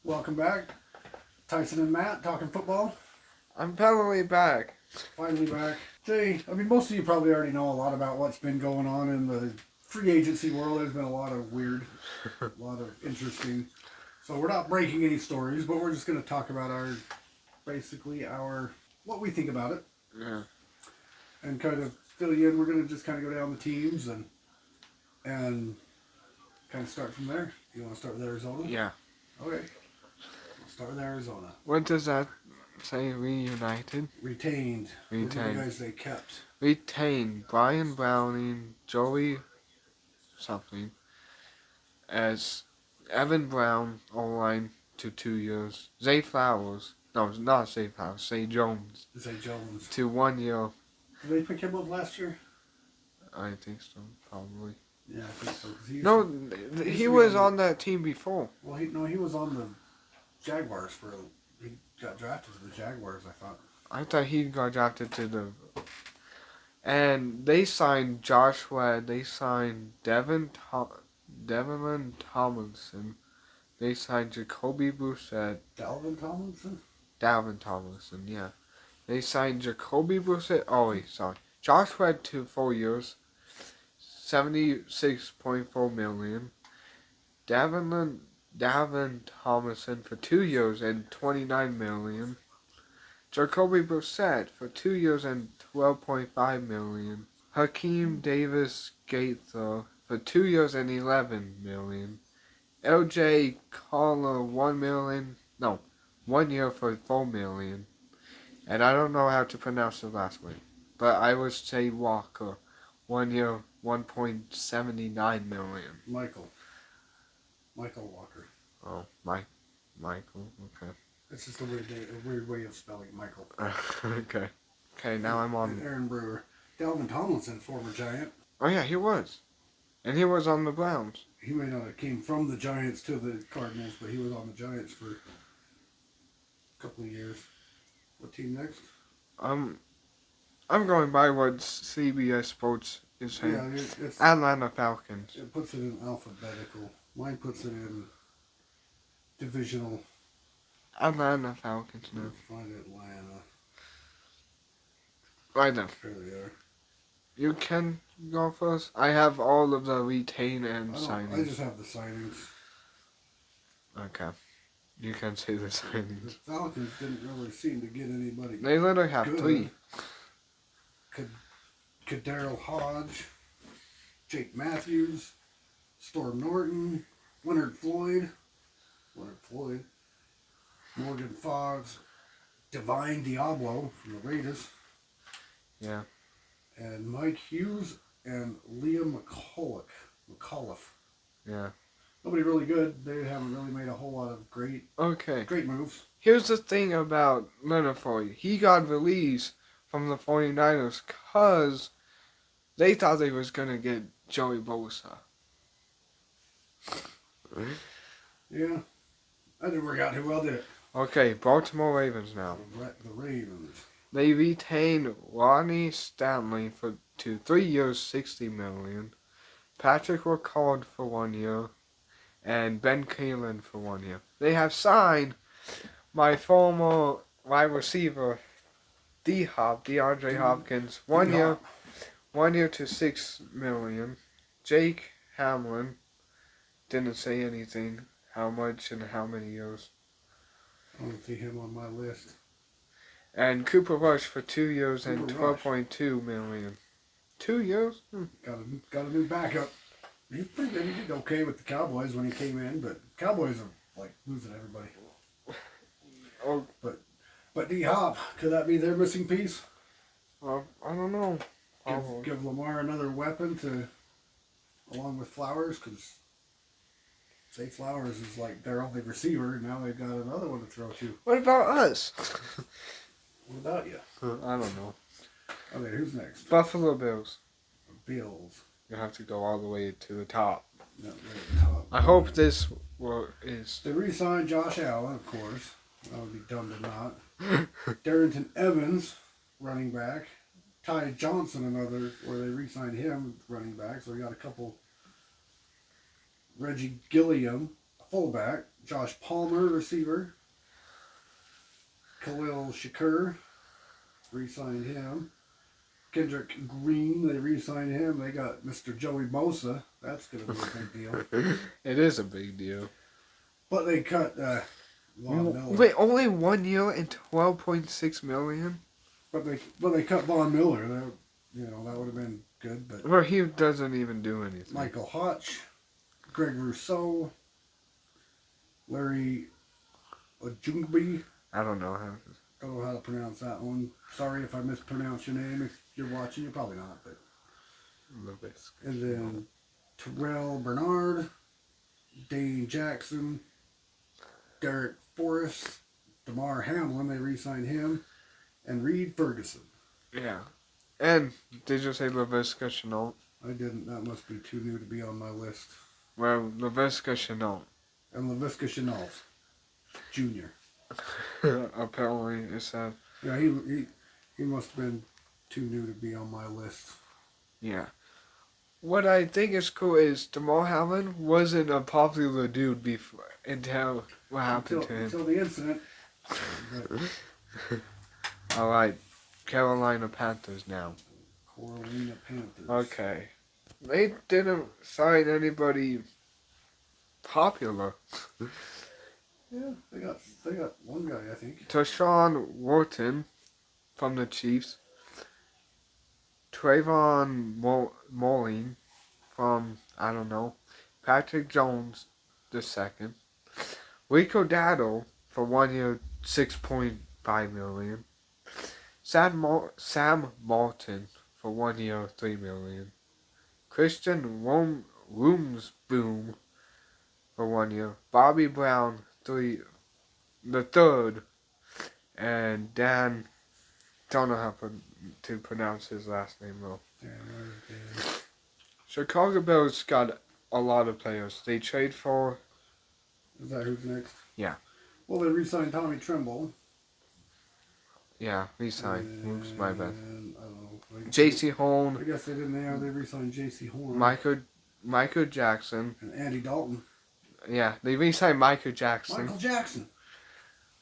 Welcome back. Tyson and Matt talking football. I'm finally back. Finally back. Jay, most of you probably already know a lot about what's been going on in the free agency world. There's been a lot of weird, a lot of interesting. So we're not breaking any stories, but we're just going to talk about our what we think about it. Yeah. And kind of fill you in. We're going to just kind of go down the teams and kind of start from there. You want to start with Arizona? Yeah. Okay. We'll start with Arizona. What does that say? Reunited? Retained. Look at the guys they kept. Retained Brian Browning, Joey something, as Evan Brown online to 2 years. Zay Flowers. No, not Zay Flowers. Zay Jones. Zay Jones. To 1 year. Did they pick him up last year? I think so, probably. Yeah, I think so. He was on that team before. Well, he was on the Jaguars he got drafted to the Jaguars, I thought. I thought he got drafted to the... And they signed Josh Webb. They signed Devin Tomlinson. They signed Jacoby Brissett. Dalvin Tomlinson? Dalvin Tomlinson, yeah. They signed Jacoby Brissett. Oh, wait, sorry. Josh Webb to 4 years. $76.4 million. Dalvin Tomlinson for 2 years and $29 million. Jacoby Brissett for 2 years and $12.5 million. Hakeem Davis Gaither for 2 years and $11 million. LJ Collar 1 year for $4 million. And I don't know how to pronounce the last one, but I would say Walker 1 year, $1.79 million. Michael Walker. Oh, Michael. Okay. It's just a weird way of spelling Michael. Okay. Okay, now I'm on. Aaron Brewer. Dalvin Tomlinson, former Giant. Oh yeah, he was. And he was on the Browns. He may not have came from the Giants to the Cardinals, but he was on the Giants for a couple of years. What team next? I'm going by what CBS Sports is saying. Yeah, it's Atlanta Falcons. It puts it in alphabetical. Mine puts it in divisional. Atlanta Falcons now. Let's find Atlanta. Right now. There they are. You can go first. I have all of the retain and signings. I just have the signings. Okay. You can say the The signings. Falcons didn't really seem to get anybody. They literally have good. 3. Daryl Hodge, Jake Matthews, Storm Norton, Leonard Floyd, Morgan Fox, Divine Diablo from the Raiders. Yeah. And Mike Hughes and Liam McAuliffe. Yeah. Nobody really good. They haven't really made a whole lot of great moves. Here's the thing about Leonard Floyd. He got released from the 49ers because they thought they was going to get Joey Bosa. Yeah. That didn't work out too well, did it? Okay, Baltimore Ravens now. The Ravens. They retained Ronnie Stanley for 3 years, $60 million. Patrick Ricard for 1 year. And Ben Kalen for 1 year. They have signed my former wide receiver, DeAndre Hopkins, 1 year, 1 year to $6 million. Jake Hamlin didn't say anything, how much and how many years. I don't see him on my list. And Cooper Rush for 2 years and $12.2 million. 2 years? Got a new backup. He's pretty good. He did okay with the Cowboys when he came in, but Cowboys are like losing everybody. Oh, but D-Hop, could that be their missing piece? I don't know. Give Lamar another weapon along with Flowers, because say Flowers is like their only receiver, and now they've got another one to throw to. What about us? What about you? I don't know. Okay, who's next? Buffalo Bills. Bills. You have to go all the way to the top. No, they're at the top. I hope this is... They re-signed Josh Allen, of course. That would be dumb to not. Darrington Evans, running back. Ty Johnson, another, where they re-signed him, running back. So we got a couple. Reggie Gilliam, fullback. Josh Palmer, receiver. Khalil Shakur, re-signed him. Kendrick Green, they re-signed him. They got Mr. Joey Bosa. That's going to be a big deal. It is a big deal. But they cut Von Miller. Wait, only 1 year and 12.6 million? But they cut Von Miller. That, that would have been good. But Well, he doesn't even do anything. Michael Hotch, Greg Rousseau, Larry Ojungbi. I don't know how. Don't know how to pronounce that one. Sorry if I mispronounce your name. If you're watching, you're probably not. But and then Terrell Bernard, Dane Jackson, Derek Forrest, DeMar Hamlin. They re-signed him, and Reed Ferguson. Yeah. And did you say Laviska Chenault? I didn't. That must be too new to be on my list. Well, Laviska Chenault. And Laviska Chenault, Jr. Apparently, it said. Yeah, he must have been too new to be on my list. Yeah. What I think is cool is DeMar Hamlin wasn't a popular dude before until what happened to him. Until the incident. All right, Carolina Panthers now. Carolina Panthers. Okay. They didn't sign anybody popular. Yeah, they got one guy, I think. Deshaun Wharton from the Chiefs. Trayvon Mullen from, I don't know, Patrick Jones the second. Rico Dowdle for 1 year, $6.5 million. Sam Martin for 1 year, $3 million. Christian Roomsboom for 1 year. Bobby Brown the third, and Dan, don't know how to pronounce his last name though. Chicago Bears got a lot of players. They trade for. Is that who's next? Yeah. Well, they re-signed Tommy Tremble. Yeah, re-signed. Oops, my bad. I don't know. J.C. Horn. I guess they didn't. They re-signed J.C. Horn. Michael Jackson. And Andy Dalton. Yeah, they re-signed Michael Jackson. Michael Jackson.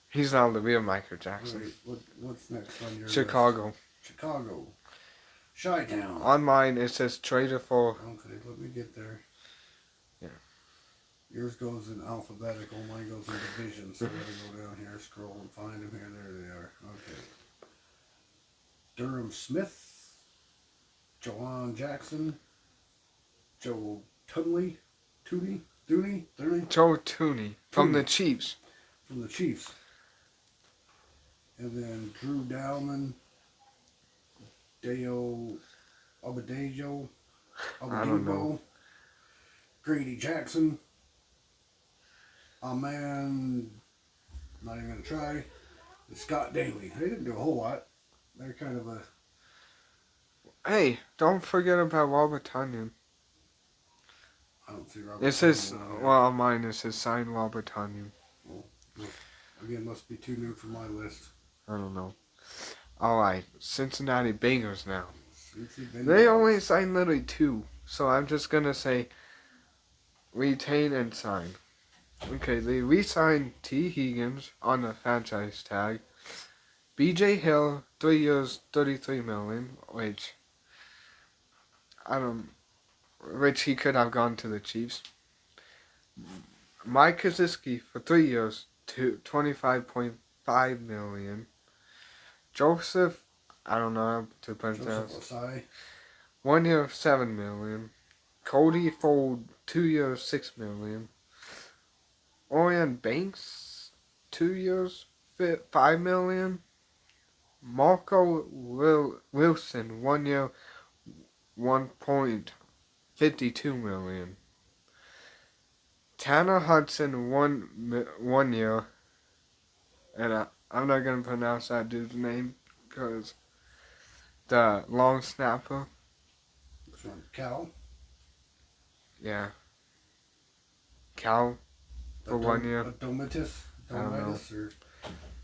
He's not the real Michael Jackson. Right. What's next on your Chicago. list? Chicago. Chi-Town. On mine, it says traded for. Okay, let me get there. Yeah. Yours goes in alphabetical, mine goes in division, so I gotta go down here, scroll and find them here. There they are. Okay. Durham Smith, Jawan Jackson, Joe Tooney, Joe Tooney from the Chiefs. From the Chiefs. And then Drew Dowman, Deo Obadejo, I don't know. Grady Jackson, not even going to try, and Scott Daly. They didn't do a whole lot. They're kind of a... Hey, don't forget about Robert Tonyan. I don't see Robert. It says, Tonyan. well, on mine it says sign Robert Tonyan. Well, again, must be too new for my list. I don't know. Alright, Cincinnati Bengals now. They They only signed literally 2, so I'm just gonna say retain and sign. Okay, they re-signed T. Higgins on the franchise tag. B.J. Hill, 3 years, $33 million, which he could have gone to the Chiefs. Mike Kosicki for 3 years, $25.5 million. Joseph, I don't know how to pronounce. Joseph Osai. 1 year, $7 million. Cody Ford, 2 years, $6 million. Orion Banks, 2 years, $5 million. Marco Wilson, 1 year, $1.52 million. Tanner Hudson, one year, and I'm not gonna pronounce that dude's name because the long snapper. Which one? Cal. Yeah. Cal for 1 year. Domitis. I don't know. Or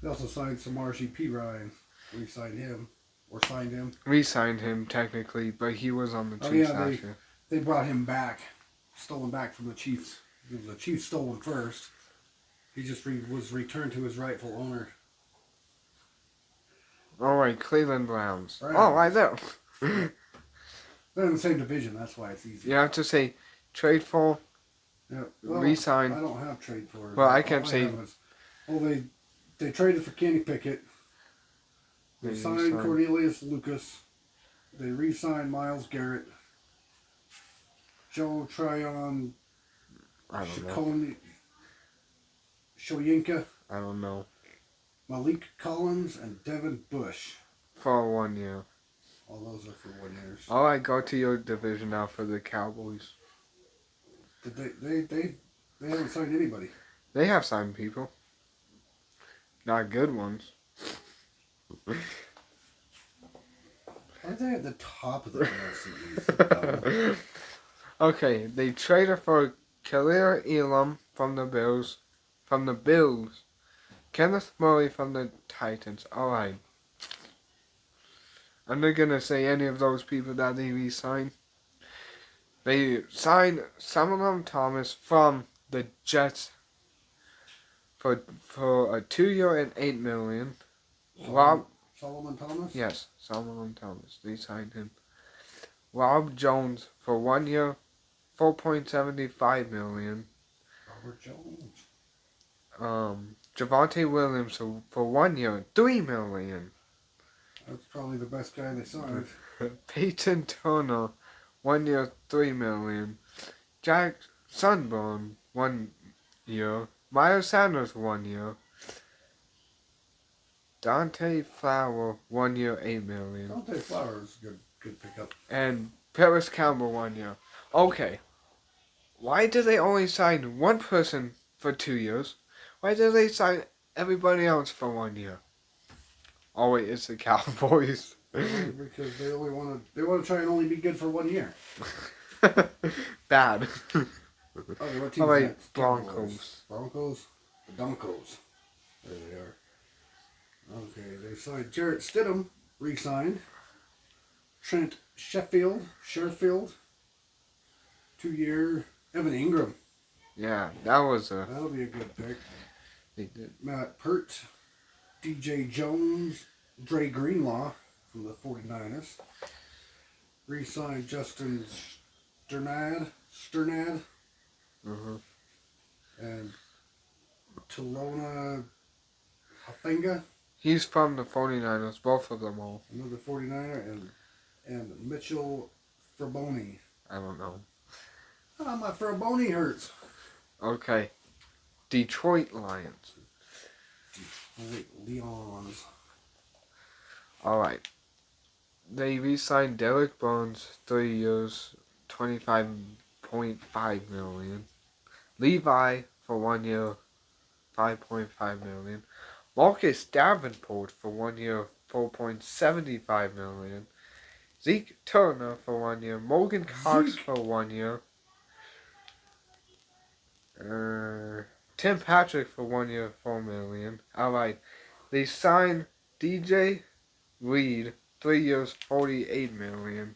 they also signed some RCP Ryan. We signed him. Or signed him. We signed him technically, but he was on the Oh, Chiefs yeah, last year. They brought him back. Stole him back from the Chiefs. The Chiefs stole him first. He just was returned to his rightful owner. All right, Cleveland Browns. Browns. Oh, right there. They're in the same division. That's why it's easy. You have to say trade for, Yeah. Well, resign. I don't have trade for it. Well, I All can't say. have is- well, they traded for Kenny Pickett. They They signed re-signed. Cornelius Lucas. They re-signed Myles Garrett. Joe Tryon I don't know. Shoyinka, I don't know. Malik Collins, and Devin Bush. For 1 year. All those are for 1 year. All right, go to your division now for the Cowboys. Did they haven't signed anybody. They have signed people. Not good ones. Are they at the top of the NFC East? Okay, they traded for Khalil Elam from the Bills. Kenneth Murray from the Titans. Alright. I'm not gonna say any of those people that they re-signed. They signed Solomon Thomas from the Jets for a 2 year and $8 million. Solomon Thomas? Yes, Solomon Thomas. They signed him. Rob Jones for 1 year, $4.75 million. Robert Jones. Javonte Williams for 1 year, $3 million. That's probably the best guy they signed. Peyton Turner, 1 year, $3 million. Jack Sunburn, 1 year. Miles Sanders, 1 year. Dante Flower, 1 year, $8 million. Dante Flowers, good pickup. And Paris Campbell, 1 year. Okay. Why did they only sign one person for 2 years? Why did they sign everybody else for 1 year? Oh wait, it's the Cowboys. Because they want to try and only be good for 1 year. Bad. Okay, what team's How about next? Broncos? Broncos? The Dunkos. There they are. Okay, they signed Jarrett Stidham, re-signed. Trent Sherfield, 2 year. Evan Ingram, Yeah, that was that'll be a good pick. they did. Matt Pert, DJ Jones, Dre Greenlaw from the 49ers. Re-signed Justin Sternad, Uh-huh. and Talona Hafenga, He's from the 49ers, both of them all. another 49er, and Mitchell Fraboni. I don't know. Ah, my Fraboni hurts. Okay. Detroit Lions. Detroit Leons. Alright. They re-signed Derek Burns, 3 years, $25.5 million. Levi for 1 year, $5.5 million. Marcus Davenport for 1 year, $4.75 million. Zeke Turner for 1 year. Morgan Cox for 1 year. Tim Patrick for 1 year, $4 million. Alright. They signed DJ Reed, 3 years, $48 million.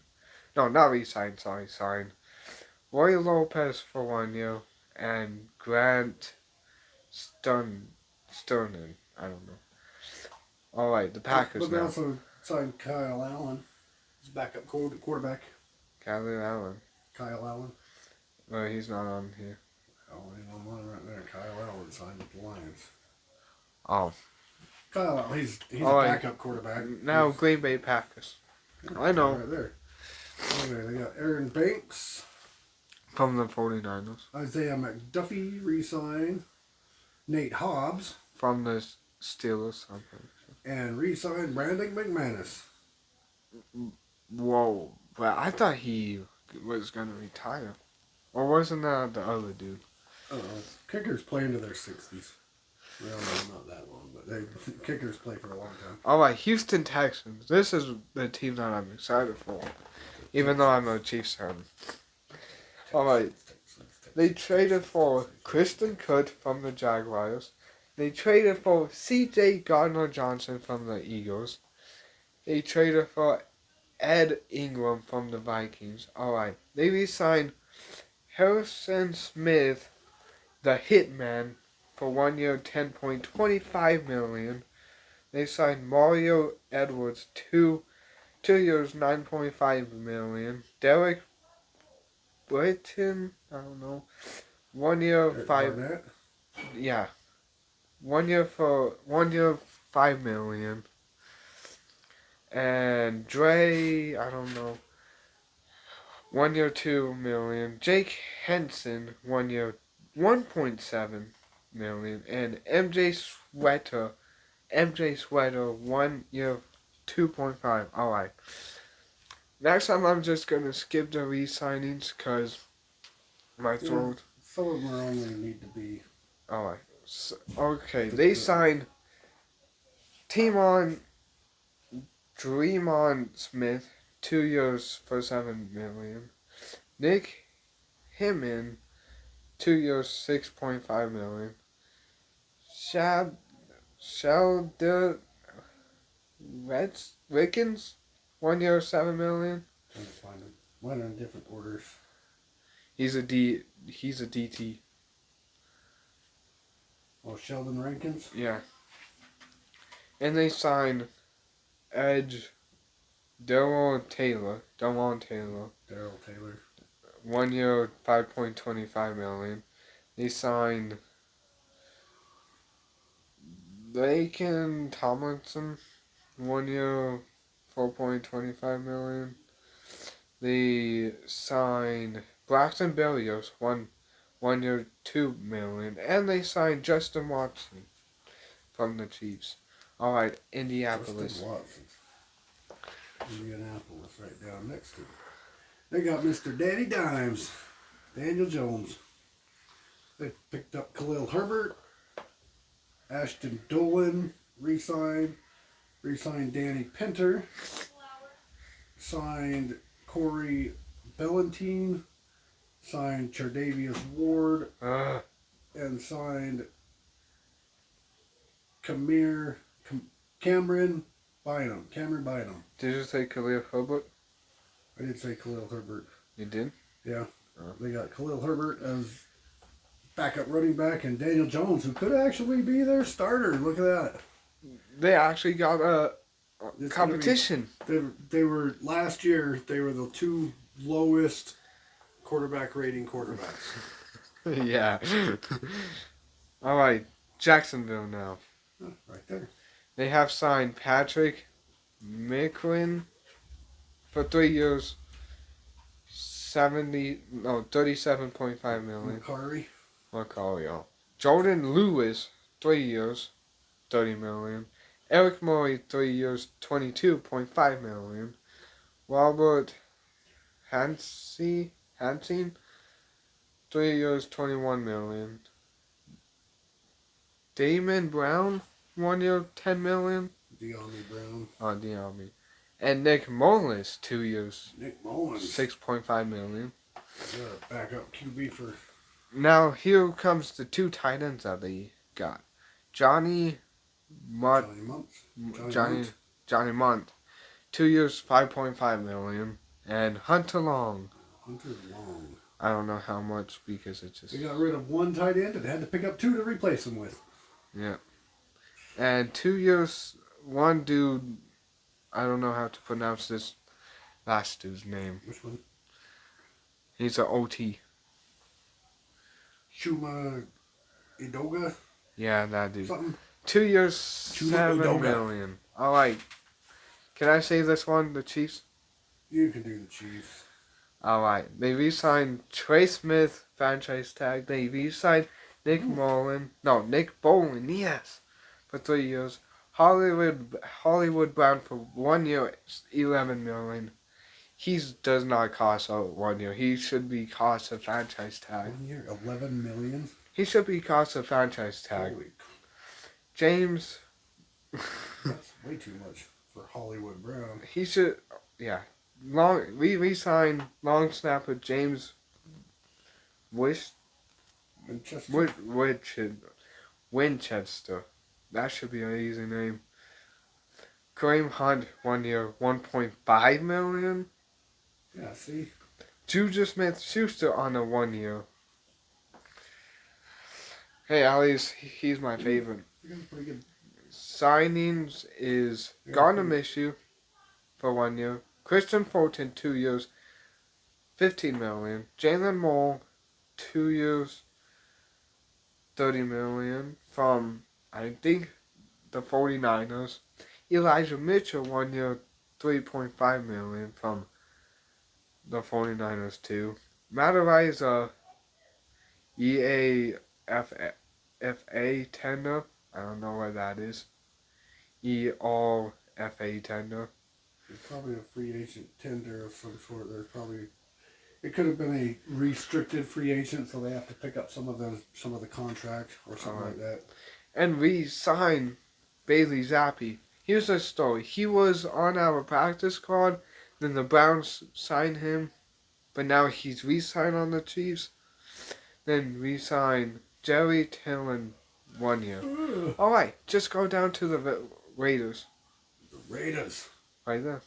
No, not re-signed, signed. Roy Lopez for 1 year. And Grant Sternan. I don't know. Alright, the Packers But they now. also signed Kyle Allen, his backup quarterback. Khalil Allen. Kyle Allen. Well, he's not on here. Oh, ain't no one right there. Kyle Allen signed with the Lions. Oh. Kyle Allen, he's a Alright. backup quarterback. Now Green Bay Packers. I know. Right there. Okay, they got Aaron Banks, From the 49ers. Isaiah McDuffie re-signed, Nate Hobbs, From the Steelers. Something. and re-signed Brandon McManus. Whoa. But I thought he was going to retire. Or wasn't that the other dude? Kickers play into their 60s. Well, no, not that long, but kickers play for a long time. Alright, Houston Texans. This is the team that I'm excited for. Even though I'm a Chiefs fan. Alright. They traded for Kristen Kutt from the Jaguars. They traded for C.J. Gardner-Johnson from the Eagles. They traded for Ed Ingram from the Vikings. Alright. They re-signed Harrison Smith, the Hitman, for 1 year, $10.25 million. They signed Mario Edwards, 2 years, $9.5 million. Derek Britton, I don't know, 1 year, Derek 5, Barnett. yeah, 1 year for 1 year, $5 million. And Dre, I don't know, 1 year, $2 million. Jake Henson, 1 year, $1.7 million. And MJ Sweater, 1 year, 2.5. Alright. Next time I'm just gonna skip the re-signings because my throat. Some of them are only need to be. Alright. So, okay, they signed Timon Dreamon Smith, 2 years for $7 million. Nick Hyman, 2 years, $6.5 million. Sheldon Wickens, 1 year, $7 million. Trying to find them. One in different orders. He's a DT. Oh, Sheldon Rankins. Yeah. And they signed Edge Daryl Taylor. Daryl Taylor. 1 year, $5.25 million. They signed Laken Tomlinson, 1 year, $4.25 million. They signed Braxton Berrios, 1 year, $2 million. And they signed Justin Watson from the Chiefs. Alright, Indianapolis. Justin Watson. Indianapolis, right down next to it. They got Mr. Danny Dimes, Daniel Jones. They picked up Khalil Herbert, Ashton Dolan, re-signed Danny Pinter, signed Corey Bellantine, signed Chardavius Ward, and signed Cameron Bynum. Did you say Khalil Herbert? I did say Khalil Herbert. You did? Yeah. Oh. They got Khalil Herbert as backup running back and Daniel Jones, who could actually be their starter. Look at that. They actually got a It's competition. They were last year. They were the two lowest quarterback rating quarterbacks. Yeah. Alright, Jacksonville now. Right there. They have signed Patrick Miquelin for 3 years, $37.5 million. Macari. Jordan Lewis, 3 years, $30 million. Eric Murray, 3 years, $22.5 million. Robert Hansen, 3 years, $21 million. Damon Brown, 1 year, $10 million. De'Ami Brown. De'Ami. And Nick Mullins, 2 years, Nick Mullins. $6.5 million. Backup QB for. Now here comes the two tight ends that they got. Johnny Munt, 2 years, $5.5 million, and Hunter Long. I don't know how much because it's just. They got rid of one tight end and had to pick up two to replace him with. Yeah. And 2 years, one dude, I don't know how to pronounce this last dude's name. Which one? He's an OT. Chuma Edoga? Yeah, that dude. Something? 2 years, Chuma $7 million. Alright. Can I say this one, the Chiefs? You can do the Chiefs. Alright. They re-signed Trey Smith, franchise tag. They re-signed Nick Bolin, yes, for 3 years. Hollywood Brown for 1 year, $11 million. He does not cost a 1 year. He should be cost a franchise tag. 1 year, $11 million. He should be cost a franchise tag. Holy. James. That's way too much for Hollywood Brown. He should, yeah. We re-signed long snapper James Winchester. That should be an easy name. Kareem Hunt, 1 year, $1.5 million. Yeah, see? Juju Smith-Schuster on a 1 year. Hey, at least he's my favorite. He got pretty good. Signings is Yeah, Gardner pretty- Minshew for 1 year. Christian Fulton, 2 years, 15 million. Jalen Moore, 2 years, 30 million from, I think, the 49ers. Elijah Mitchell, 1 year, 3.5 million from the 49ers too. Matt Ariza, EAFA tender. I don't know what that is. ERFA tender. It's probably a free agent tender of some sort. There's probably it could have been a restricted free agent, so they have to pick up some of the contract or something like that. And we signed Bailey Zappi. Here's the story. He was on our practice squad, then the Browns signed him, but now he's re-signed on the Chiefs. Then we signed Jerry Tillman 1 year. Alright, just go down to the Raiders. The Raiders. Right there.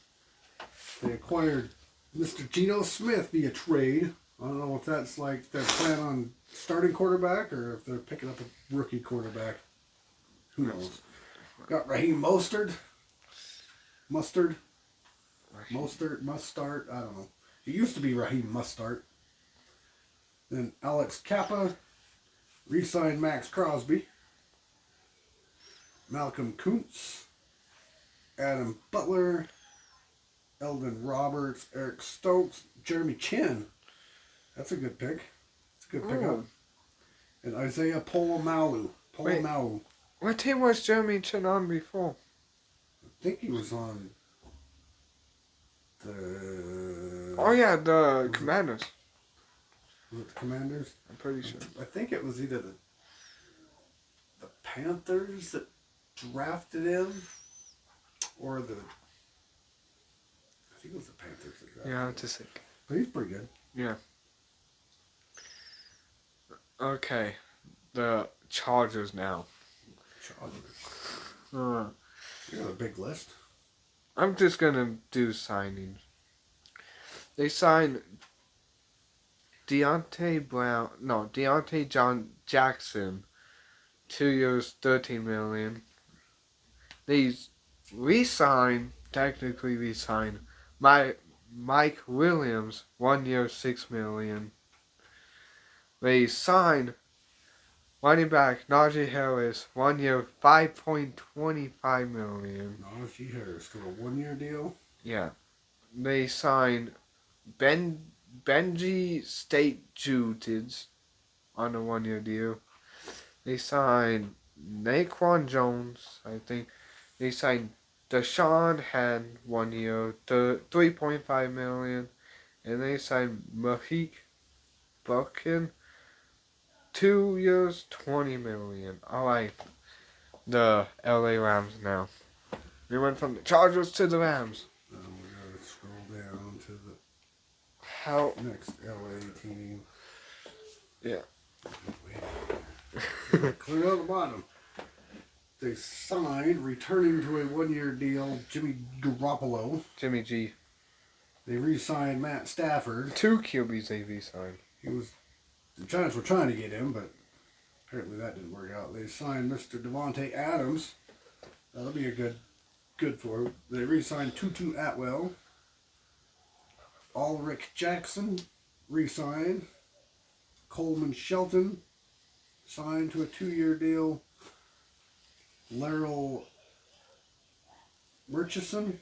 They acquired Mr. Geno Smith via trade. I don't know if that's like they're planning on starting quarterback or if they're picking up a rookie quarterback. Who knows? Got Raheem Mostert. Mustard. Mustard. I don't know. He used to be Raheem Mustard. Then Alex Kappa. Re-signed Max Crosby. Malcolm Kuntz. Adam Butler. Eldon Roberts. Eric Stokes. Jeremy Chin. That's a good pick. It's a good pickup. And Isaiah Polamalu. Polamalu. What team was Jeremy Chin on before? I think he was on the... Oh yeah, the Commanders. Was it the Commanders? I'm pretty sure. I think it was either the Panthers that drafted him or the... I think it was the Panthers that drafted Yeah, him. just think. But he's pretty good. Yeah. Okay, the Chargers now. Chargers. You got a big list. I'm just gonna do signings. They signed Deontay Jackson, 2 years, 13 million. They technically re-signed Mike Williams, 1 year, 6 million. They signed running back Najee Harris, 1 year, 5.25 million. Najee Harris to a 1-year deal. Yeah. They signed Benji State Juteds on a 1-year deal. They signed Naquan Jones, I think. They signed Deshaun Hand, 1 year, 3.5 million. And they signed Mahik Buckin, 2 years, 20 million. Alright. The LA Rams now. We went from the Chargers to the Rams. We gotta scroll down to the How? next LA team. Yeah. Clear out the bottom. They signed, returning to a 1-year deal, Jimmy Garoppolo. Jimmy G. They re-signed Matt Stafford. 2 QBs they re-signed. The Giants were trying to get him, but apparently that didn't work out. They signed Mr. Devontae Adams. That'll be a good for him. They re-signed Tutu Atwell. Ulrich Jackson re-signed. Coleman Shelton signed to a 2-year deal. Laryl Murchison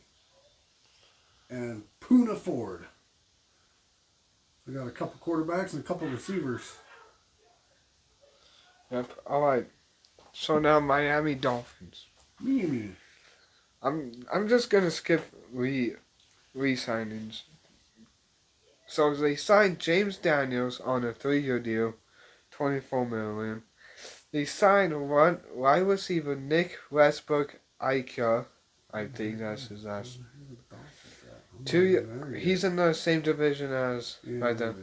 and Poona Ford. We got a couple quarterbacks and a couple receivers. Yep. Alright. So now Miami Dolphins. Mimi. I'm just gonna skip re-signings. So they signed James Daniels on a 3-year deal, 24 million. They signed wide receiver Nick Westbrook Ikea. I think that's his last. 2 years. He's in the same division as right there.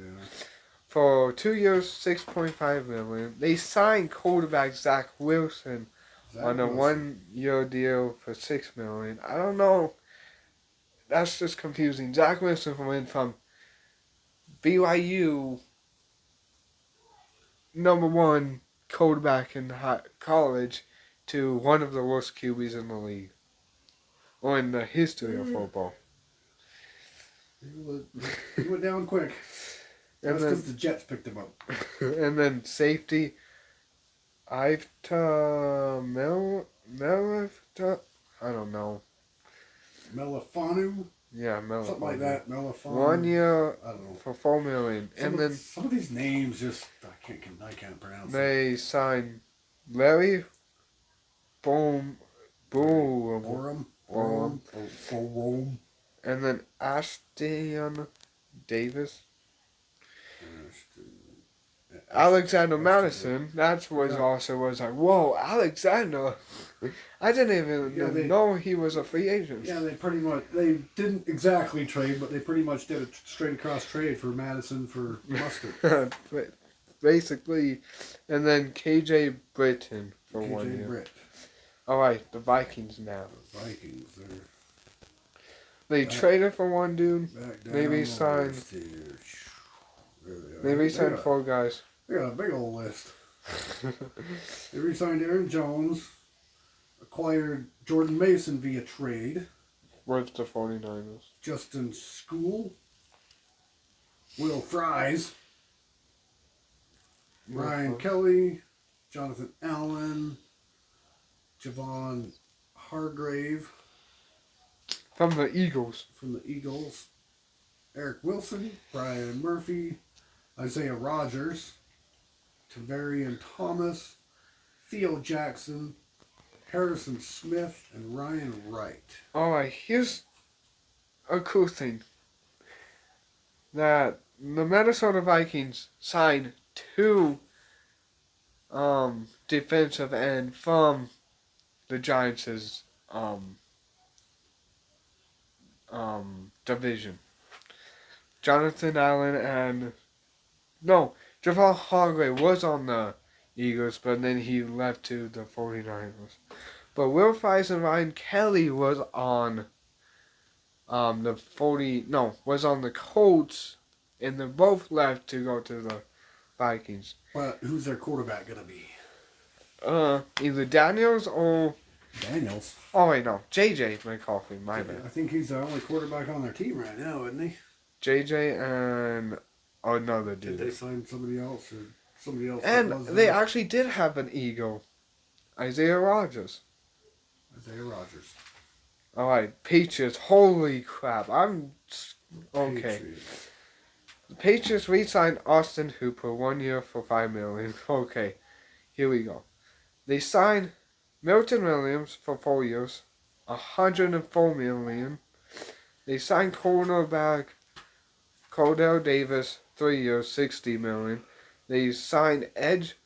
For 2 years, 6.5 million. They signed quarterback Zach Wilson on a 1-year deal for 6 million. I don't know. That's just confusing. Zach Wilson went from BYU #1 quarterback in college to one of the worst QBs in the league. Or in the history of football. He went down quick. That's because the Jets picked him up. And then safety, I don't know. Melifanu? Yeah, Melifanu. Something like that. Melifanu. 1 year I don't know. for $4 million. Some of these names just I can't pronounce. They signed Larry Borom. And then Ashton Davis. Alexander Madison. That was like, whoa, Alexander. I didn't even know he was a free agent. Yeah, they didn't exactly trade, but they pretty much did a straight across trade for Madison for Mustard. Basically, and then KJ Britton for 1 year. Britt. All right, the Vikings now. Vikings. They traded for one dude. Maybe signed. Maybe signed 4 guys. They got a big old list. They re-signed Aaron Jones, acquired Jordan Mason via trade. Worth the 49ers. Justin School, Will Fries, Ryan Kelly, Jonathan Allen, Javon Hargrave. From the Eagles. Eric Wilson, Brian Murphy, Isaiah Rogers, Tavarian Thomas, Theo Jackson, Harrison Smith, and Ryan Wright. Alright, here's a cool thing. That the Minnesota Vikings signed 2 defensive end from the Giants' division. Jonathan Allen and Javon Hargrave was on the Eagles, but then he left to the 49ers. But Will Fries and Ryan Kelly was on was on the Colts, and they both left to go to the Vikings. But who's their quarterback gonna be? Either Daniels or Daniels. Oh wait, no, JJ McCaffrey. My bad. I think he's the only quarterback on their team right now, isn't he? JJ and another dude. Did they sign somebody else or somebody else? And they actually did have an Eagle, Isaiah Rogers. All right, Patriots. Holy crap! I'm okay. Patriots. The Patriots re-signed Austin Hooper 1 year for $5 million. Okay, here we go. They signed Milton Williams for 4 years, $104 million. They signed cornerback Cordell Davis 3 years, $60 million. They signed edge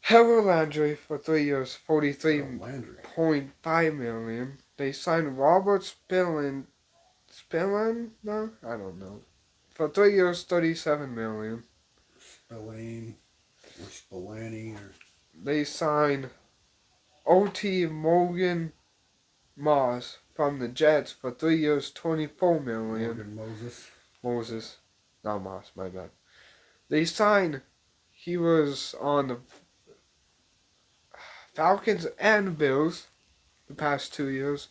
Harold Landry for 3 years, $43.5 million. They signed Robert Spillane, no, I don't know, for 3 years, $37 million. Spillane or. They signed O.T. Morgan Moss from the Jets for 3 years, $24 million. Morgan Moses. Not Moss, my bad. They signed, he was on the Falcons and Bills the past 2 years.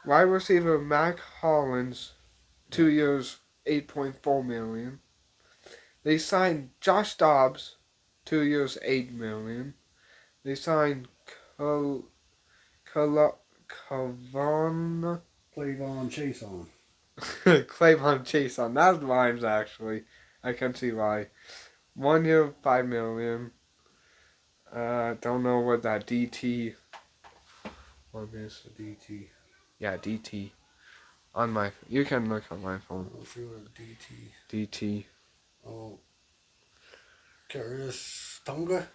Wide receiver Mac Hollins, 2 years, $8.4 million. They signed Josh Dobbs, 2 years, $8 million. They signed Clavon Chason. Clavon Chason. That rhymes actually. I can see why. 1 year, $5 million. Don't know what that DT one is. DT. Yeah, DT. On my, you can look on my phone. I'll see what DT. DT. Oh. Karis Tonga.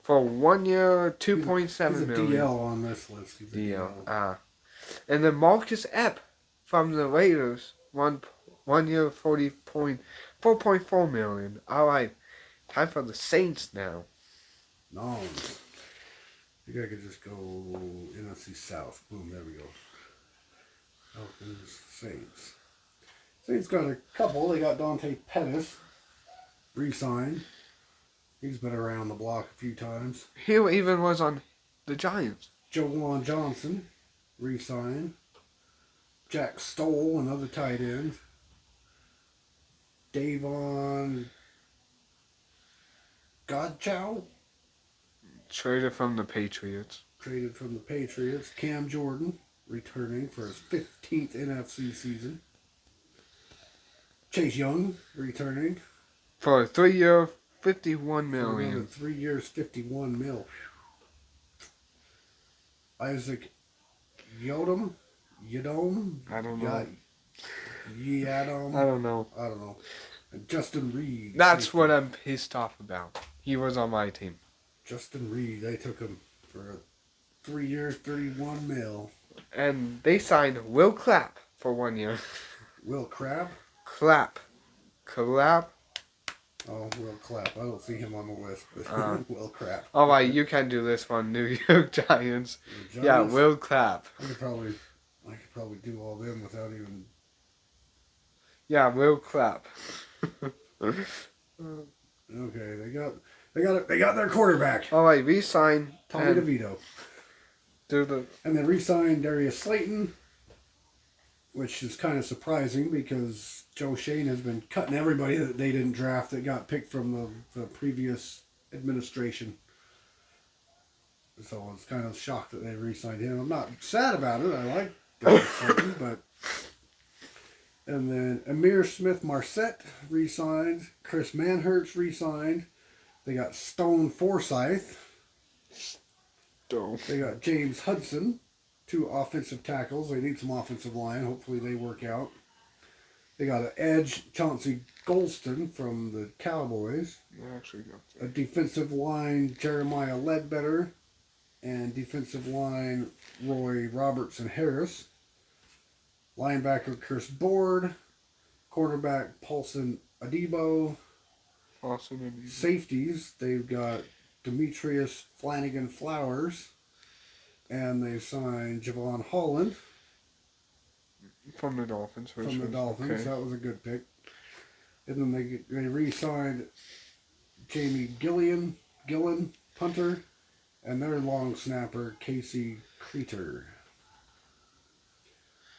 For 1 year, $2.7 million. He's a DL on this list. DL. And then Marcus Epps from the Raiders, 1 year, $4.4 million. All right, time for the Saints now. No, I think I could just go NFC South. Boom, there we go. Falcons, Saints. Saints got a couple. They got Dante Pettis, re-signed. He's been around the block a few times. He even was on the Giants. Jovan Johnson, re-signed. Jack Stoll, another tight end. Davon Godchow, Traded from the Patriots. traded from the Patriots. Cam Jordan, returning for his 15th NFC season. Chase Young, returning. For a 3-year, $51 For another million. 3 years, $51 million. Isaac Yodom? I don't know. Yadom? I don't know. I don't know. And Justin Reed. That's safety. what I'm pissed off about. He was on my team. Justin Reed, they took him for a 3 years, $31 million. And they signed Will Clapp for 1 year. Will Crab? Clapp. Oh, Will Clapp. I don't see him on the list, but Will Crap. Alright, you can do this one, New York Giants. The Yeah, Giants, Will Clapp. I could probably do all them without even. Yeah, Will Clapp. Okay, they got their quarterback, Alright, re-sign Tommy and DeVito, do the and they re-signed Darius Slayton, which is kind of surprising because Joe Shane has been cutting everybody that they didn't draft that got picked from the previous administration. So I was kind of shocked that they re-signed him. I'm not sad about it. I like Darius Slayton, but. And then Amir Smith Marset re-signed. Chris Manhertz re-signed. They got Stone Forsyth. Don't. They got James Hudson. 2 offensive tackles. They need some offensive line. Hopefully they work out. They got an edge, Chauncey Golston from the Cowboys. Actually, A defensive line, Jeremiah Ledbetter. And defensive line, Roy Robertson Harris. Linebacker, Chris Board. Quarterback, Paulson Adebo. Awesome. And Safeties, they've got Demetrius Flanagan Flowers. And they signed Javon Holland from the Dolphins. Which from the was Dolphins. okay. That was a good pick. And then they re-signed Jamie Gillen, punter, and their long snapper, Casey Creter.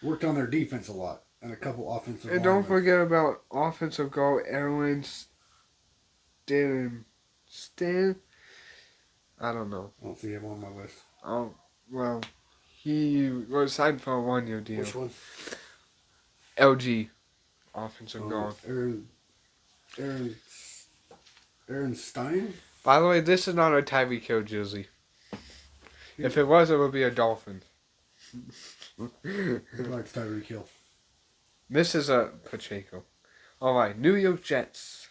Worked on their defense a lot, and a couple offensive And don't linemen. forget about offensive guard Aaron Stan. I don't know. I don't see him on my list. Oh, well, he was signed for a 1-year deal. Which one? LG, offensive guard. Aaron Stein? By the way, this is not a Tyreek Hill jersey. If it was, it would be a Dolphin. He likes Tyreek Hill. This is a Pacheco. Alright, New York Jets.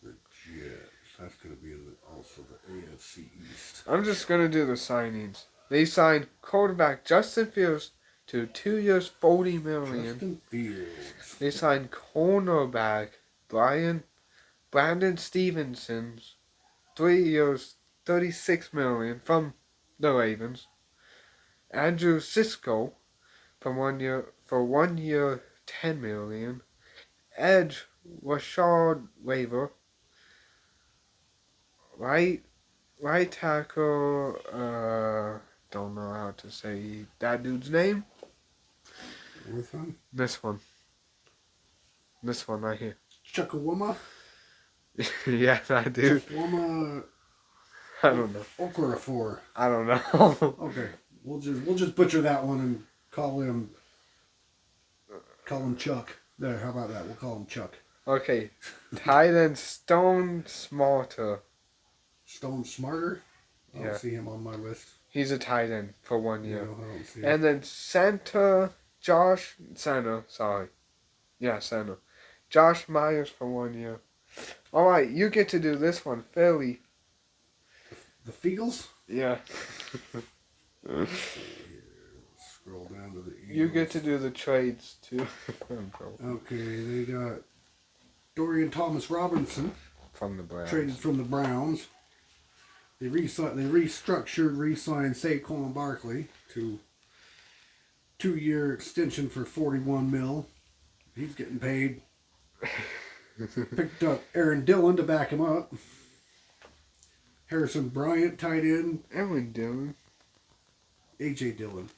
The Jets. That's going to be also the AFC East. I'm just going to do the signings. They signed quarterback Justin Fields to 2 years, $40 million. Justin Fields. They signed cornerback Brandon Stevenson, 3 years, $36 million from the Ravens. Andrew Cisco for 1 year, $10 million. Edge Rashad Waver. Right tackle. Don't know how to say that dude's name. Which one? This one right here. Chukwuma? Yes, I do. Chukwuma I don't know. Okorafor. I don't know. Okay. We'll just butcher that one and call him Chuck. There, how about that? We'll call him Chuck. Okay. Tight end Stone Smarter. Stone Smarter? I don't Yeah. see him on my list. He's a tight end for 1 year. No, I don't see him. And then Santa. Sorry. Yeah, Santa. Josh Myers for 1 year. Alright, you get to do this one, Philly. The Feagles? Yeah. Scroll down to the Eagles. You get to do the trades too. Okay, they got Dorian Thomas Robinson, From the Browns. traded from the Browns. They restructured, re-signed Saquon Barkley to 2-year extension for $41 million. He's getting paid. Picked up Aaron Dillon to back him up. Harrison Bryant, tight end. Aaron Dillon. A.J. Dillon.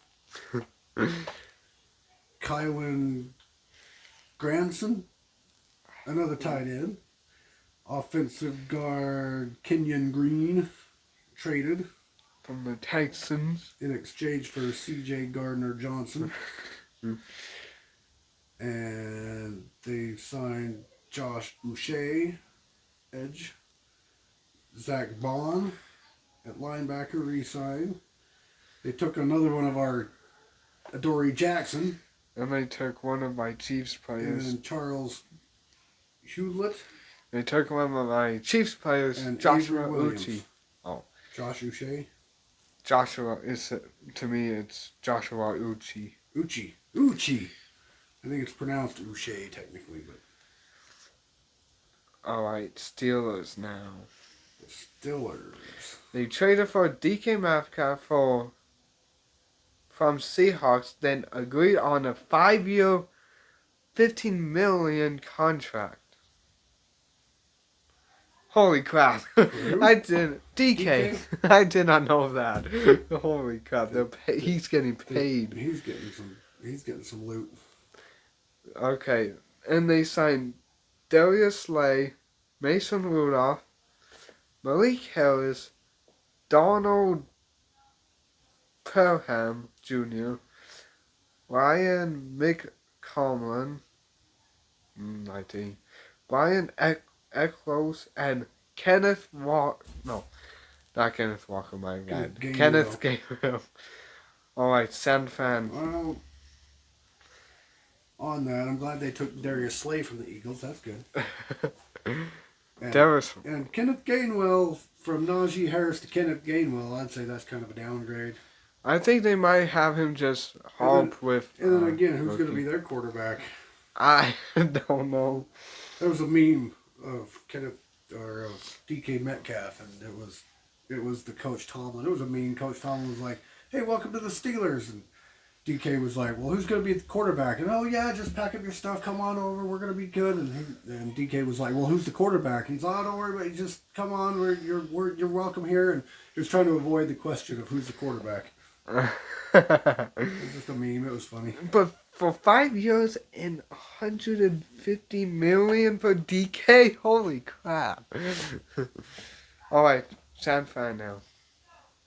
Kylan Granson, another tight end. Offensive guard Kenyon Green, traded From the Texans. in exchange for C.J. Gardner Johnson. And they signed Josh Uche, edge. Zach Bond at linebacker, re-signed. They took another one of our Adoree Jackson. And they took one of my Chiefs players. And Charles Hewlett. They took one of my Chiefs players, And Joshua Avery Williams. Uche. Oh. Josh Uche. Joshua is, to me, it's Joshua Uche. Uche. I think it's pronounced Uche technically, but Alright, Steelers now. the Steelers. They traded for DK Metcalf from Seahawks, then agreed on a 5-year, $15 million contract. Holy crap! Who? I didn't. DK. I did not know that. Holy crap! He's getting paid. He's getting some loot. Okay, and they signed Darius Slay, Mason Rudolph, Malik Harris, Donald Perham Jr., Ryan McComlin, I think, Brian Ecklos, and Kenneth Walker. No, not Kenneth Walker, my bad. Kenneth Gabriel. Alright, San Fan. Well, on that, I'm glad they took Darius Slay from the Eagles. That's good. Darius. And Kenneth Gainwell, from Najee Harris to Kenneth Gainwell, I'd say that's kind of a downgrade. I think they might have him just help with. And then again, who's going to be their quarterback? I don't know. There was a meme of DK Metcalf, and it was the Coach Tomlin. It was a meme. Coach Tomlin was like, "Hey, welcome to the Steelers," and DK was like, "Well, who's going to be the quarterback?" And oh yeah, just pack up your stuff, come on over, we're going to be good. And DK was like, "Well, who's the quarterback?" And he's like, "Oh, don't worry about it, just come on, you're welcome here." And he was trying to avoid the question of who's the quarterback. It was just a meme. It was funny. But for 5 years and $150 million for DK, holy crap! All right, San Fran now.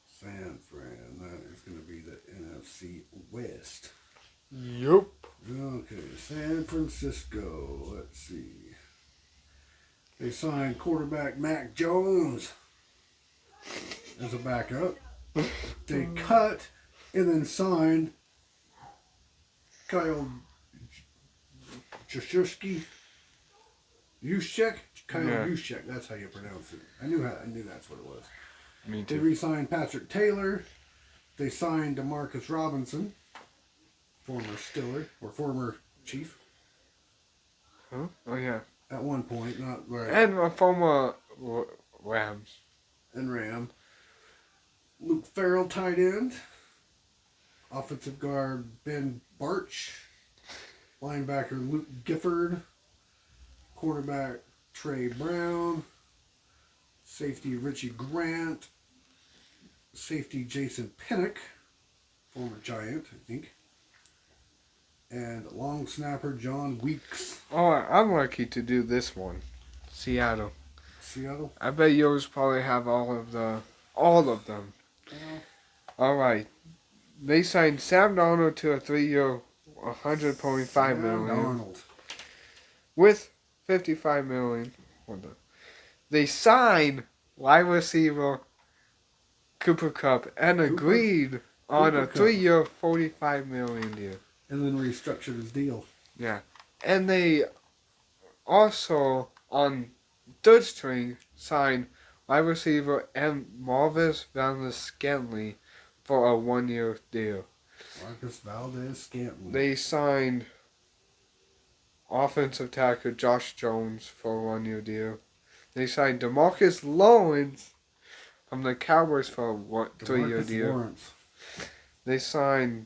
San Fran, that is going to be the NFC West. Yup. Okay, San Francisco. Let's see. They signed quarterback Mac Jones as a backup. They cut and then signed Kyle Juszczyk. Kyle Yeah. Juszczyk. That's how you pronounce it. I knew that's what it was. Me They too. re-signed Patrick Taylor. They signed DeMarcus Robinson, former Stiller or former Chief Huh? Oh yeah. at one point, not right. And a former Rams. And Ram. Luke Farrell, tight end. Offensive guard Ben Barch. Linebacker Luke Gifford. Cornerback Trey Brown. Safety Richie Grant. Safety Jason Pinnock, former Giant, I think. And long snapper John Weeks. Oh, I'm lucky to do this one. Seattle. Seattle. I bet yours probably have all of them. All right. They signed Sam Darnold to a 3-year, $100.5 million Darnold. with $55 million. They signed wide receiver Cooper Kupp and agreed on a 3-year, $45 million deal. And then restructured his deal. Yeah. And they also, on third string, signed wide receiver and Marvis Valdez-Scantling for a 1-year deal. Marcus Valdez-Scantling. They signed offensive tackle Josh Jones for a 1-year deal. They signed DeMarcus Lawrence from the Cowboys for a 3-year DeMarcus deal. Lawrence. They signed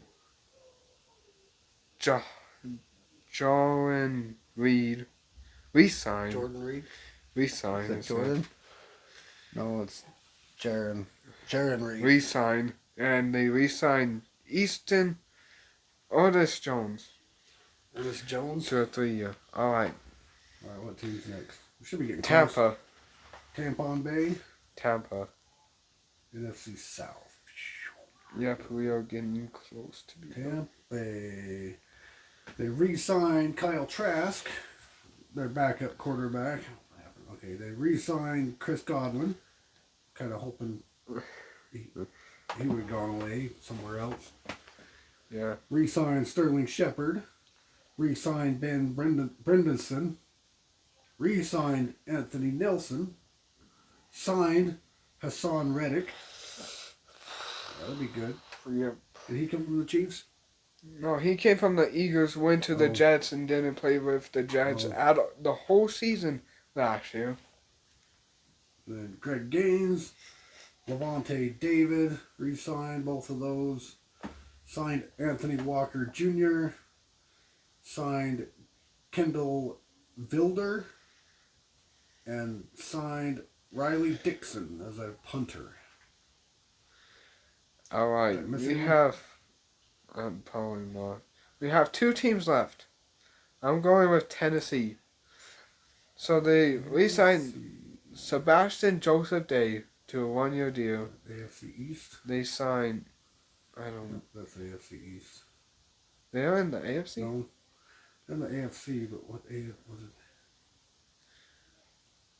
Jordan Reed. Jordan Reed. Re-signed. Is that Jordan? No, it's Jaron Reed. re-signed, and they re-signed Easton Otis Jones Ernest Jones. to a 3-year. All right. All right, what team's next? We should be getting close. Tampa. Tampon Bay. Tampa. NFC South. Yep, we are getting close to the Tampa Bay. They re-signed Kyle Trask, their backup quarterback. Okay, they re-signed Chris Godwin, kind of hoping he would have gone away somewhere else. Yeah. Re-signed Sterling Shepard. Re-signed Ben Brendanson. Re-signed Anthony Nelson. Signed Hassan Reddick. That'll be good. Yep. Did he come from the Chiefs? No, he came from the Eagles, went to the Oh. Jets, and didn't play with the Jets at the whole season last year. Then Greg Gaines, Levante David, re-signed both of those. Signed Anthony Walker Jr. Signed Kendall Vilder. And signed Riley Dixon as a punter. All right, Did I miss we anyone? have. Probably not. We have 2 teams left. I'm going with Tennessee. So they re-signed Sebastian Joseph Day to a 1-year deal. AFC East. They signed. I don't know. That's AFC East. They're in the AFC. No, in the AFC, but what AFC was it?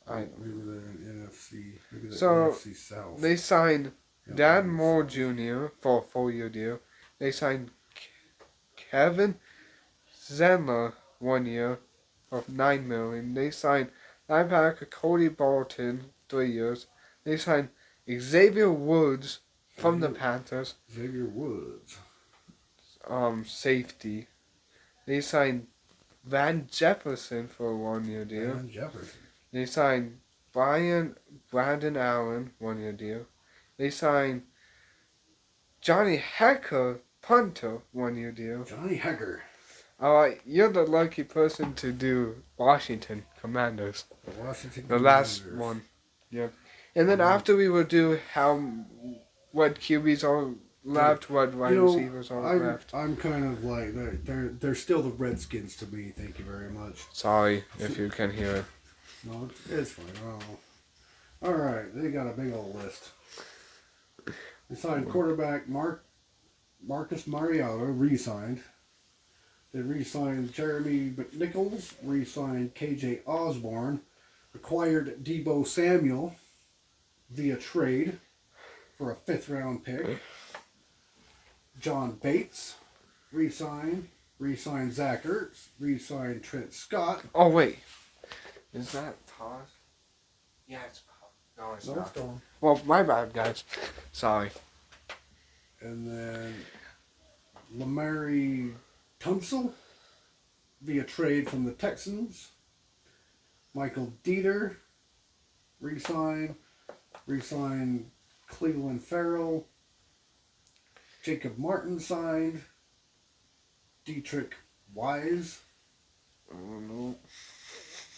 Maybe they're in NFC. Maybe they're So, NFC South. They signed Yeah, Dan NFC Moore South. Jr. for a 4-year deal. They signed Kevin Zendler 1 year for $9 million. They signed linebacker Cody Bolton 3 years. They signed Xavier Woods from the Panthers, Xavier Woods. safety. They signed Van Jefferson for a 1-year deal. Dan Jefferson. They signed Brandon Allen 1-year deal. They signed Johnny Hecker, punter, 1-year deal. Johnny Hecker. Alright, you're the lucky person to do Washington Commanders. The Washington The last Commanders. one. Yep. And then after we will do what QBs are left, what wide receivers are left. I'm kind of like they're still the Redskins to me. Thank you very much. Sorry if you can hear it. No, it's fine. All right, they got a big old list. They signed quarterback Marcus Mariota, re-signed. They re-signed Jeremy McNichols, re-signed KJ Osborne, acquired Debo Samuel via trade for a 5th-round pick. John Bates, re-signed Zach Ertz, re-signed Trent Scott. Oh, wait. Is that Todd? Yeah, it's no, it's not. Gone. Well, my bad, guys. Sorry. And then Lamari Tunsil via trade from the Texans. Michael Dieter re-signed Cleveland Farrell. Jacob Martin signed. Dietrich Wise. I don't know.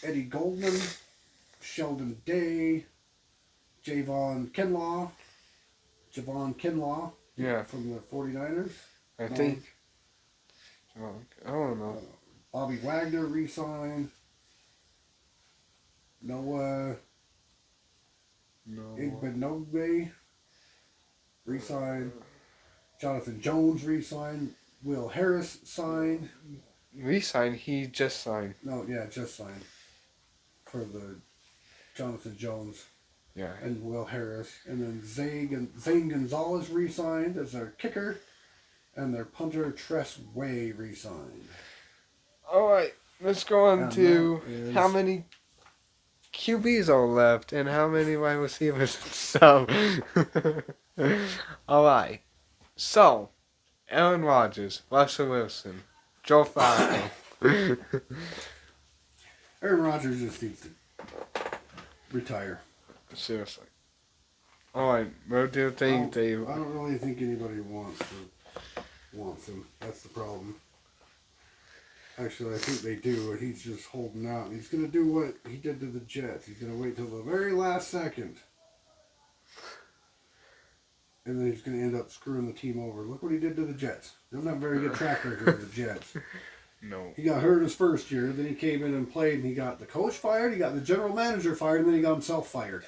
Eddie Goldman. Sheldon Day. Javon Kinlaw. Yeah, From the 49ers. I think. Oh, I don't know. Bobby Wagner re-signed. Noah No. Igbenogbe re-signed. Jonathan Jones re-signed. Will Harris signed. Re-signed. He just signed. No, yeah, just signed. For the Jonathan Jones Yeah. and Will Harris. And then Zane Gonzalez re-signed as their kicker. And their punter Tress Way re-signed. All right. Let's go on And to that is- how many QBs are left and how many wide receivers. So, all right. So, Aaron Rodgers, Russell Wilson, Joe Flacco. Aaron Rodgers just needs to retire. Seriously. All right. What do you think they? I don't really think anybody wants him. That's the problem. Actually, I think they do. He's just holding out. He's going to do what he did to the Jets. He's going to wait till the very last second and then he's going to end up screwing the team over. Look what he did to the Jets. Doesn't have a very good track record with the Jets. No. He got hurt his first year, then he came in and played, and he got the coach fired, he got the general manager fired, and then he got himself fired.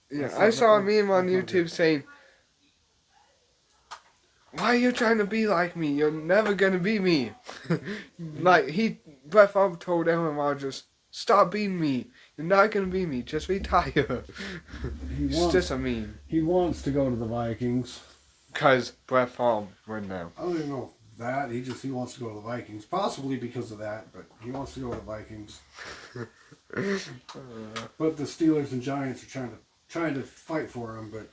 Yeah, I saw a meme on YouTube saying, "Why are you trying to be like me? You're never gonna be me." Brett Favre told Aaron Rodgers, "Stop being me. You're not gonna be me. Just retire." It's just a meme. He wants to go to the Vikings. Cause Brett Favre would know. I don't even know if that. He wants to go to the Vikings. Possibly because of that, but he wants to go to the Vikings. But the Steelers and Giants are trying to fight for him, but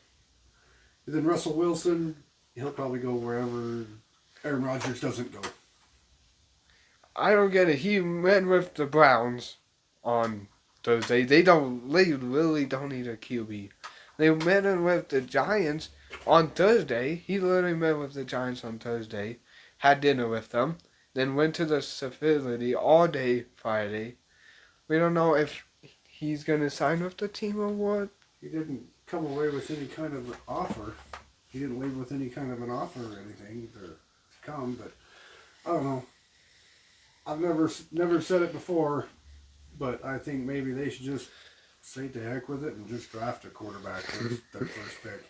then Russell Wilson, he'll probably go wherever Aaron Rodgers doesn't go. I don't get it. He went with the Browns on Thursday. They really don't need a QB. They met in with the Giants on Thursday. He literally met with the Giants on Thursday, had dinner with them, then went to the facility all day Friday. We don't know if he's going to sign with the team or what. He didn't come away with any kind of an offer. He didn't leave with any kind of an offer or anything to come, but I don't know. I've never said it before, but I think maybe they should just say to heck with it and just draft a quarterback with their first pick.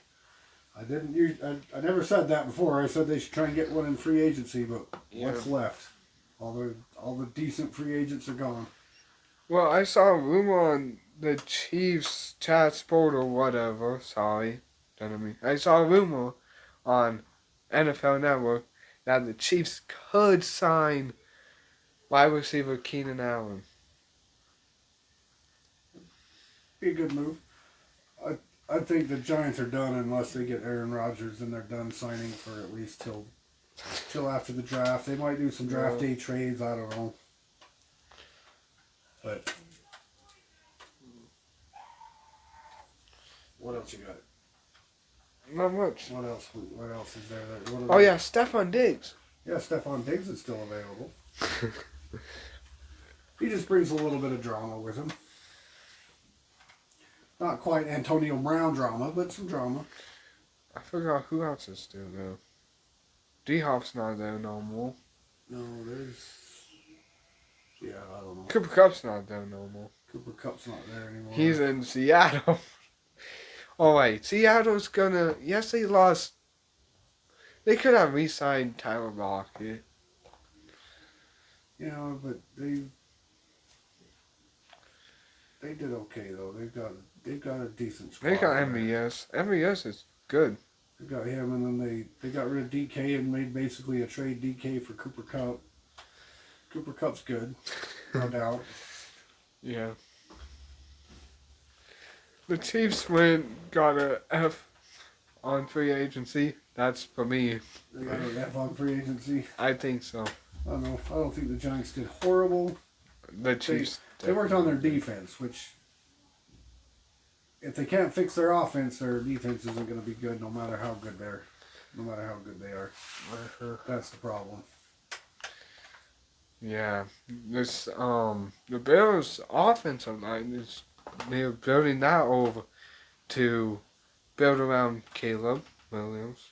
I never said that before. I said they should try and get one in free agency, but what's left? All the decent free agents are gone. Well, I saw a rumor on the Chiefs chat sport or whatever. Sorry, I saw a rumor on NFL Network that the Chiefs could sign wide receiver Keenan Allen. Be a good move. I think the Giants are done unless they get Aaron Rodgers, and they're done signing for at least till after the draft. They might do some draft day trades. I don't know. But what else you got? Not much. What else is there? Oh yeah, Stephon Diggs. Yeah, Stephon Diggs is still available. He just brings a little bit of drama with him. Not quite Antonio Brown drama, but some drama. I forgot who else is still there. D-Hop's not there no more. No, I don't know. Cooper Kupp's not there no more. Cooper Kupp's not there anymore. He's in Seattle. Oh wait, Seattle's gonna... Yes, they lost... They could have re-signed Tyler Lockett. Yeah, but they did okay though. They've got a decent squad. They got MVS. MVS is good. They got him, and then they got rid of DK and made basically a trade DK for Cooper Kupp. Cooper Kupp's good, no doubt. Yeah. The Chiefs got a F on free agency. That's for me. They got an F on free agency. I think so. I don't know. I don't think the Giants did horrible. The Chiefs. They worked on their defense, which if they can't fix their offense, their defense isn't going to be good, no matter how good they are. That's the problem. Yeah, this the Bills' offensive line they're building that over to build around Caleb Williams,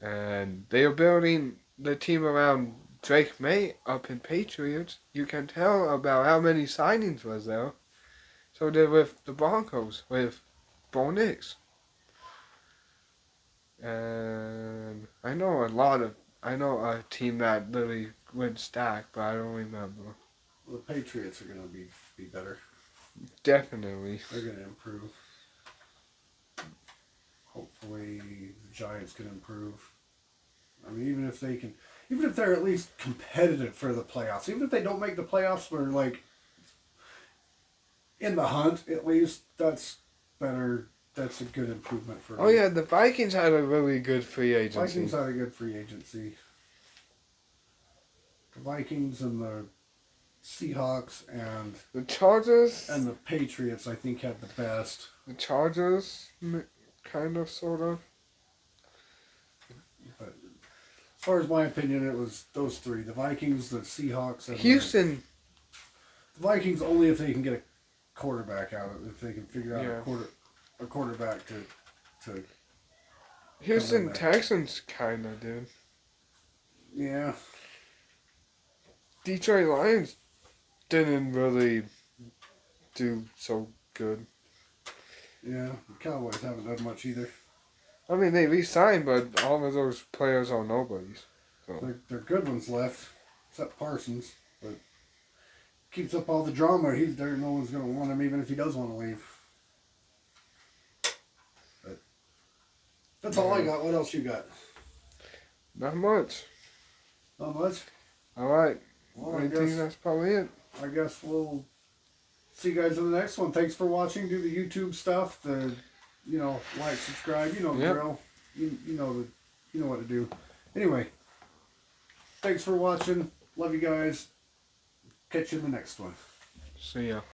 and they are building the team around Drake May up in Patriots. You can tell about how many signings was there. So they're with the Broncos with Bo Nix, and I know a team that literally went stack, but I don't remember. Well, the Patriots are going to be better. Definitely. They're going to improve. Hopefully the Giants can improve. I mean, even if they're at least competitive for the playoffs, even if they don't make the playoffs, we're like in the hunt, at least that's better. That's a good improvement for them. Oh yeah, the Vikings had a really good free agency. Vikings had a good free agency. The Vikings and the Seahawks and the Chargers and the Patriots, I think, had the best. The Chargers, kind of, sort of. But as far as my opinion, it was those three: the Vikings, the Seahawks, and Houston. The Vikings only if they can get a quarterback out of it. If they can figure out a quarterback to Houston back. Texans kind of did. yeah. Detroit Lions didn't really do so good. Yeah, the Cowboys haven't done much either. I mean, they re-signed, but all of those players are nobodies. They're good ones left, except Parsons, but keeps up all the drama. He's there. No one's gonna want him, even if he does want to leave. But that's all I got. What else you got? Not much. Not much. All right. Well, I think that's probably it. I guess we'll see you guys in the next one. Thanks for watching. Do the YouTube stuff. Like, subscribe. You know the Yep. drill. You know what to do. Anyway, thanks for watching. Love you guys. Catch you in the next one. See ya.